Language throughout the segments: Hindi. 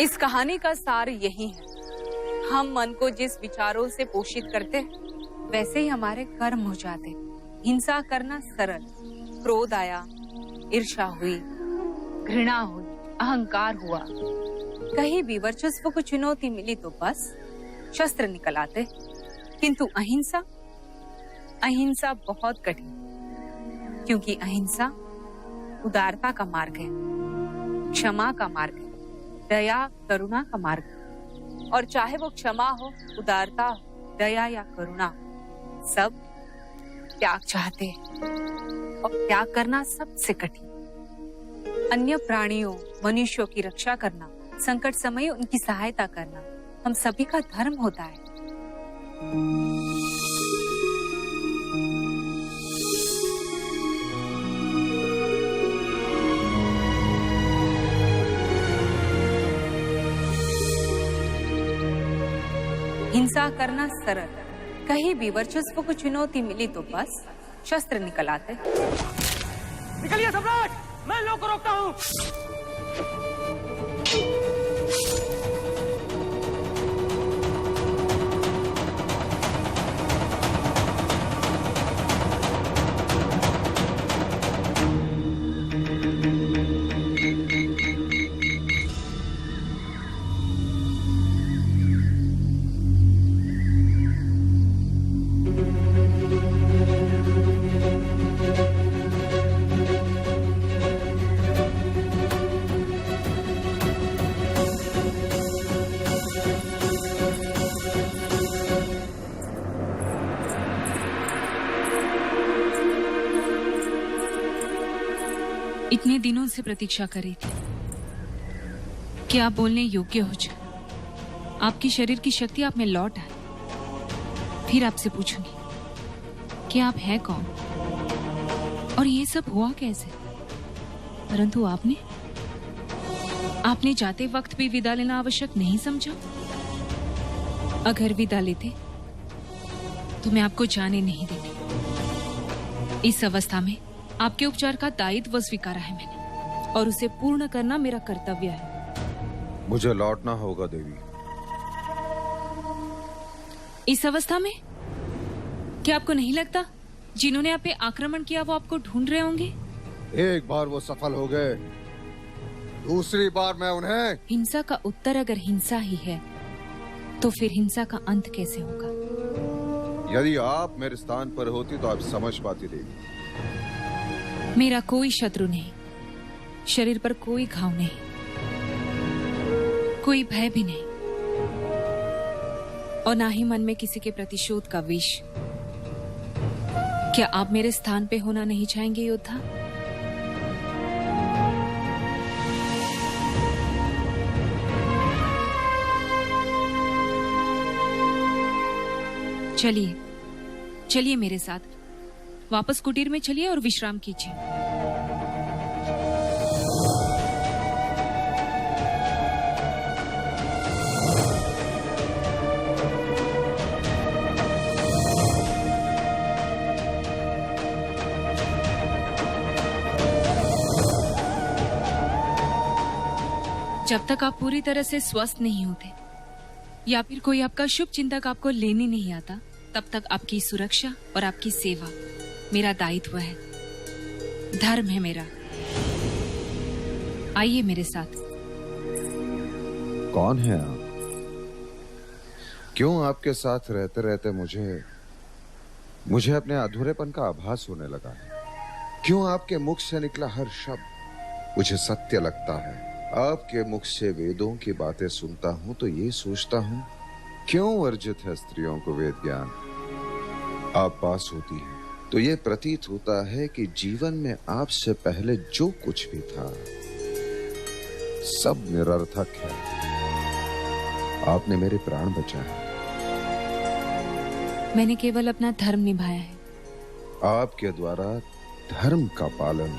इस कहानी का सार यही है, हम मन को जिस विचारों से पोषित करते हैं वैसे ही हमारे कर्म हो जाते। हिंसा करना सरल, क्रोध आया, ईर्ष्या हुई, घृणा हुई, अहंकार हुआ, कहीं भी वर्चस्व को चुनौती मिली तो बस शस्त्र निकल आते। किंतु अहिंसा, अहिंसा बहुत कठिन, क्योंकि अहिंसा उदारता का मार्ग है, क्षमा का मार्ग है, दया करुणा का मार्ग है। और चाहे वो क्षमा हो, उदारता हो, दया या करुणा, सब त्याग चाहते हैं और त्याग करना सबसे कठिन। अन्य प्राणियों, मनुष्यों की रक्षा करना, संकट समय उनकी सहायता करना हम सभी का धर्म होता है। हिंसा करना सरल, कहीं भी वर्चस्व को चुनौती मिली तो बस शस्त्र निकल आते। निकलिए सम्राट, मैं लोग को रोकता हूँ। इतने दिनों से प्रतीक्षा कर रही थी कि आप बोलने योग्य हो जाए, आपकी शरीर की शक्ति आप में लौट आए। फिर आपसे पूछूंगी कि आप हैं कौन और ये सब हुआ कैसे। परंतु आपने जाते वक्त भी विदा लेना आवश्यक नहीं समझा। अगर विदा लेते तो मैं आपको जाने नहीं देती। इस अवस्था में आपके उपचार का दायित्व स्वीकारा है मैंने और उसे पूर्ण करना मेरा कर्तव्य है। मुझे लौटना होगा देवी। इस अवस्था में क्या आपको नहीं लगता जिन्होंने आप पे आक्रमण किया वो आपको ढूंढ रहे होंगे? एक बार वो सफल हो गए, दूसरी बार मैं उन्हें। हिंसा का उत्तर अगर हिंसा ही है तो फिर हिंसा का अंत कैसे होगा? यदि आप मेरे स्थान पर होती तो आप समझ पाती देवी। मेरा कोई शत्रु नहीं, शरीर पर कोई घाव नहीं, कोई भय भी नहीं और ना ही मन में किसी के प्रतिशोध का विष। क्या आप मेरे स्थान पे होना नहीं चाहेंगे योद्धा? चलिए चलिए मेरे साथ, वापस कुटीर में चलिए और विश्राम कीजिए। जब तक आप पूरी तरह से स्वस्थ नहीं होते या फिर कोई आपका शुभ चिंतक आपको लेने नहीं आता, तब तक आपकी सुरक्षा और आपकी सेवा मेरा दायित्व है, धर्म है मेरा। आइए मेरे साथ। कौन है आप? क्यों आपके साथ रहते रहते मुझे अपने अधूरेपन का आभास होने लगा है? क्यों आपके मुख से निकला हर शब्द मुझे सत्य लगता है? आपके मुख से वेदों की बातें सुनता हूं तो ये सोचता हूं, क्यों वर्जित है स्त्रियों को वेद ज्ञान? आप पास होती हैं तो ये प्रतीत होता है कि जीवन में आपसे पहले जो कुछ भी था सब निरर्थक है। आपने मेरे प्राण बचाए। मैंने केवल अपना धर्म निभाया है। आपके द्वारा धर्म का पालन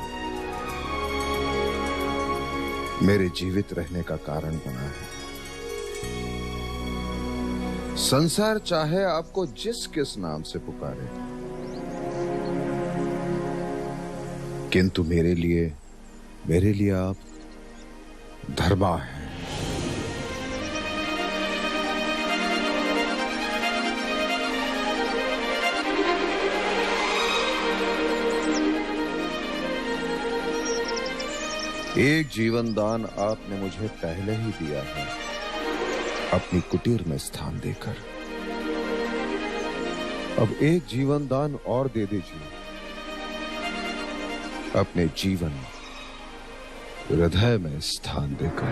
मेरे जीवित रहने का कारण बना है। संसार चाहे आपको जिस किस नाम से पुकारे, किंतु मेरे लिए आप धर्मा है। एक जीवन दान आपने मुझे पहले ही दिया है, अपनी कुटीर में स्थान देकर। अब एक जीवन दान और दे दीजिए, अपने जीवन हृदय में स्थान देकर।